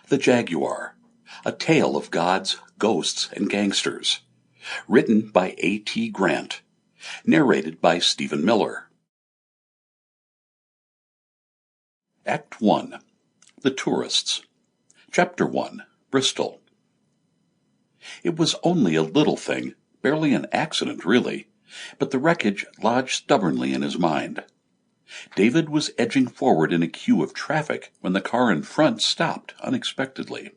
The Jaguar, a tale of gods, ghosts, and gangsters. Written by A.T. Grant. Narrated by Stephen Miller. Act 1. The Tourists. Chapter 1. Bristol. It was only a little thing, barely an accident really, but the wreckage lodged stubbornly in his mind. David was edging forward in a queue of traffic when the car in front stopped unexpectedly.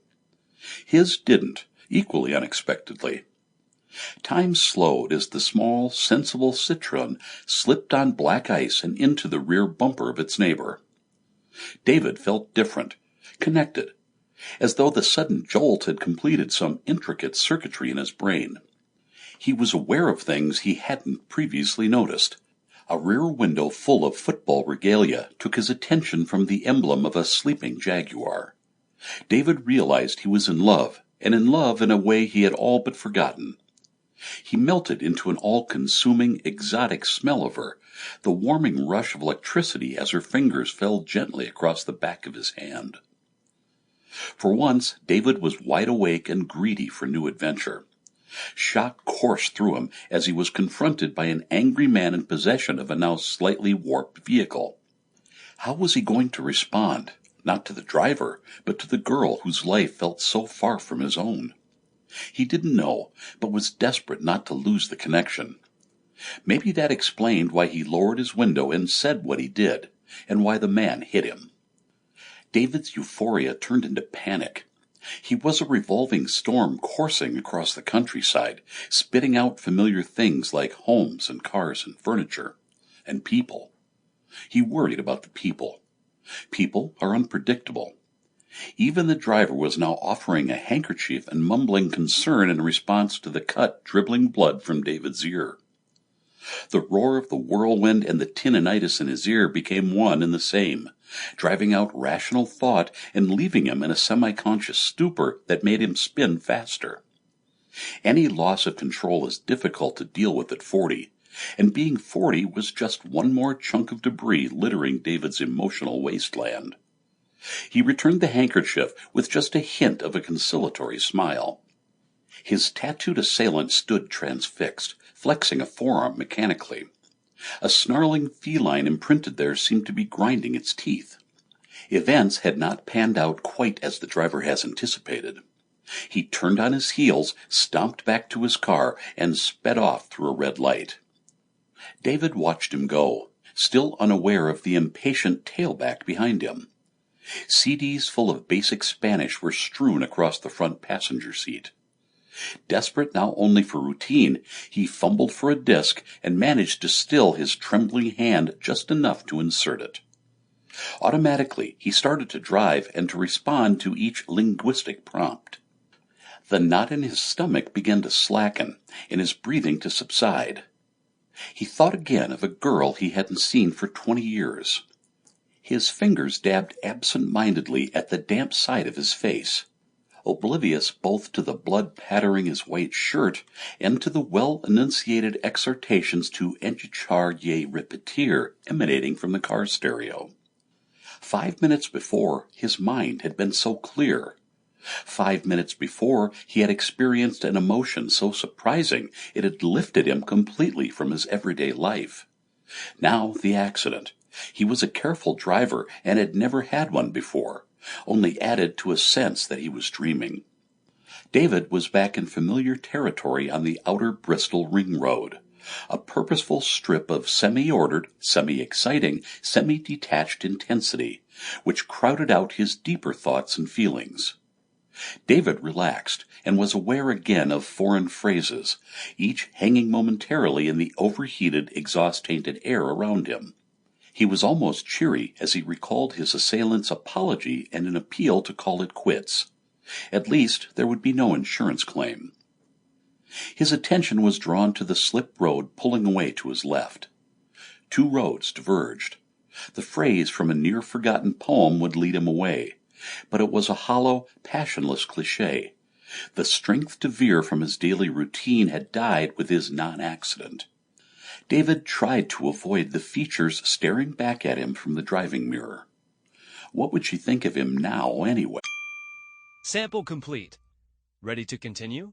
His didn't, equally unexpectedly. Time slowed as the small, sensible Citroën slipped on black ice and into the rear bumper of its neighbor. David felt different, connected, as though the sudden jolt had completed some intricate circuitry in his brain. He was aware of things he hadn't previously noticed. A rear window full of football regalia took his attention from the emblem of a sleeping Jaguar. David realized he was in love, and in love in a way he had all but forgotten. He melted into an all-consuming, exotic smell of her, the warming rush of electricity as her fingers fell gently across the back of his hand. For once, David was wide awake and greedy for new adventure. Shock coursed through him as he was confronted by an angry man in possession of a now slightly warped vehicle. How was he going to respond, not to the driver, but to the girl whose life felt so far from his own? He didn't know, but was desperate not to lose the connection. Maybe that explained why he lowered his window and said what he did, and why the man hit him. David's euphoria turned into panic. He was a revolving storm coursing across the countryside, spitting out familiar things like homes and cars and furniture, and people. He worried about the people. People are unpredictable. Even the driver was now offering a handkerchief and mumbling concern in response to the cut dribbling blood from David's ear. The roar of the whirlwind and the tinnitus in his ear became one and the same, driving out rational thought and leaving him in a semi-conscious stupor that made him spin faster. Any loss of control is difficult to deal with at 40, and being 40 was just one more chunk of debris littering David's emotional wasteland. He returned the handkerchief with just a hint of a conciliatory smile. His tattooed assailant stood transfixed, flexing a forearm mechanically. A snarling feline imprinted there seemed to be grinding its teeth. Events had not panned out quite as the driver has anticipated. He turned on his heels, stomped back to his car, and sped off through a red light. David watched him go, still unaware of the impatient tailback behind him. CDs full of basic Spanish were strewn across the front passenger seat. Desperate now only for routine, he fumbled for a disc and managed to still his trembling hand just enough to insert it. Automatically, he started to drive and to respond to each linguistic prompt. The knot in his stomach began to slacken, and his breathing to subside. He thought again of a girl he hadn't seen for 20 years. His fingers dabbed absent-mindedly at the damp side of his face, oblivious both to the blood pattering his white shirt and to the well-enunciated exhortations to endichar ye repetir emanating from the car stereo. 5 minutes before, his mind had been so clear. 5 minutes before, he had experienced an emotion so surprising it had lifted him completely from his everyday life. Now the accident. He was a careful driver and had never had one before, only added to a sense that he was dreaming. David was back in familiar territory on the outer Bristol Ring Road, a purposeful strip of semi-ordered, semi-exciting, semi-detached intensity, which crowded out his deeper thoughts and feelings. David relaxed, and was aware again of foreign phrases, each hanging momentarily in the overheated, exhaust-tainted air around him. He was almost cheery as he recalled his assailant's apology and an appeal to call it quits. At least there would be no insurance claim. His attention was drawn to the slip road pulling away to his left. 2 roads diverged. The phrase from a near-forgotten poem would lead him away, but it was a hollow, passionless cliché. The strength to veer from his daily routine had died with his non-accident. David tried to avoid the features staring back at him from the driving mirror. What would she think of him now, anyway? Sample complete. Ready to continue?